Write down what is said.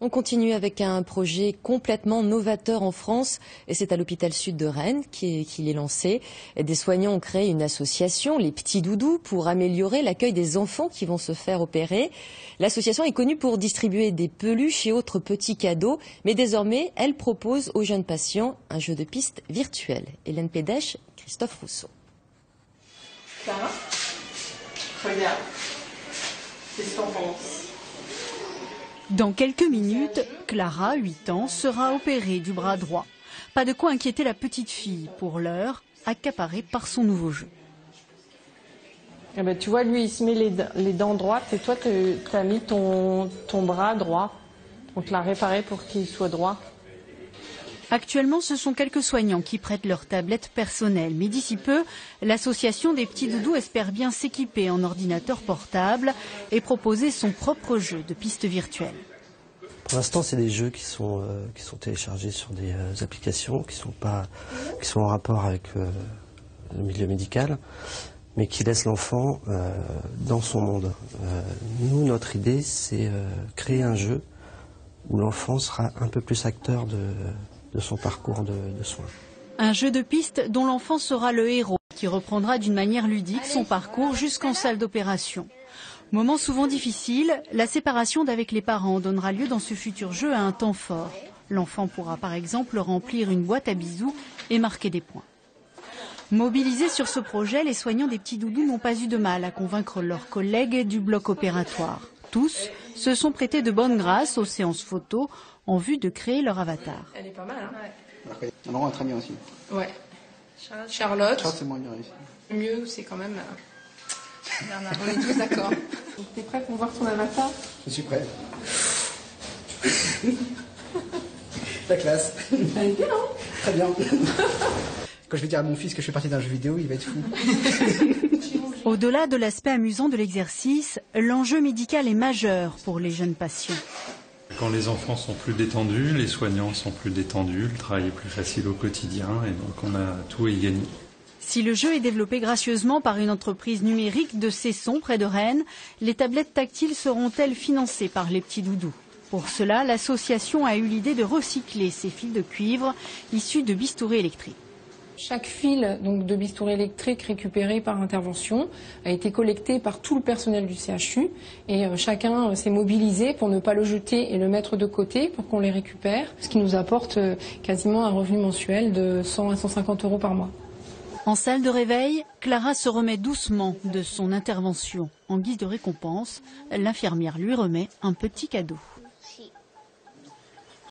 On continue avec un projet complètement novateur en France et c'est à l'hôpital Sud de Rennes qu'il est lancé. Des soignants ont créé une association, les Petits Doudous, pour améliorer l'accueil des enfants qui vont se faire opérer. L'association est connue pour distribuer des peluches et autres petits cadeaux, mais désormais, elle propose aux jeunes patients un jeu de piste virtuel. Hélène Pédèche, Christophe Rousseau. Clara, regarde, c'est ce qu'on pense. Dans quelques minutes, Clara, 8 ans, sera opérée du bras droit. Pas de quoi inquiéter la petite fille, pour l'heure, accaparée par son nouveau jeu. Eh ben, tu vois, lui, il se met les dents droites et toi, tu as mis ton bras droit. On te l'a réparé pour qu'il soit droit. Actuellement, ce sont quelques soignants qui prêtent leur tablette personnelle. Mais d'ici peu, l'association des Petits Doudous espère bien s'équiper en ordinateur portable et proposer son propre jeu de piste virtuelle. Pour l'instant, c'est des jeux qui sont téléchargés sur des applications qui sont en rapport avec le milieu médical, mais qui laissent l'enfant dans son monde. Nous, notre idée, c'est créer un jeu où l'enfant sera un peu plus acteur de son parcours de soins. Un jeu de piste dont l'enfant sera le héros, qui reprendra d'une manière ludique son parcours jusqu'en salle d'opération. Moment souvent difficile, la séparation d'avec les parents donnera lieu dans ce futur jeu à un temps fort. L'enfant pourra par exemple remplir une boîte à bisous et marquer des points. Mobilisés sur ce projet, les soignants des Petits Doudous n'ont pas eu de mal à convaincre leurs collègues du bloc opératoire. Tous se sont prêtés de bonne grâce aux séances photos en vue de créer leur avatar. Elle est pas mal, hein? Ouais. Non, très bien aussi. Ouais. Charlotte, c'est moins bien réussi. Mieux, c'est quand même... Bernard, on est tous d'accord. T'es prêt pour voir ton avatar? Je suis prêt. La classe. Elle est bien, hein? Très bien. Quand je vais dire à mon fils que je fais partie d'un jeu vidéo, il va être fou. Au-delà de l'aspect amusant de l'exercice, l'enjeu médical est majeur pour les jeunes patients. Quand les enfants sont plus détendus, les soignants sont plus détendus, le travail est plus facile au quotidien et donc on a tout à y gagner. Si le jeu est développé gracieusement par une entreprise numérique de Cesson près de Rennes, les tablettes tactiles seront-elles financées par les Petits Doudous? Pour cela, l'association a eu l'idée de recycler ces fils de cuivre issus de bistouris électriques. Chaque fil donc, de bistouri électrique récupéré par intervention a été collecté par tout le personnel du CHU et chacun s'est mobilisé pour ne pas le jeter et le mettre de côté pour qu'on les récupère, ce qui nous apporte quasiment un revenu mensuel de 100 à 150 € par mois. En salle de réveil, Clara se remet doucement de son intervention. En guise de récompense, l'infirmière lui remet un petit cadeau.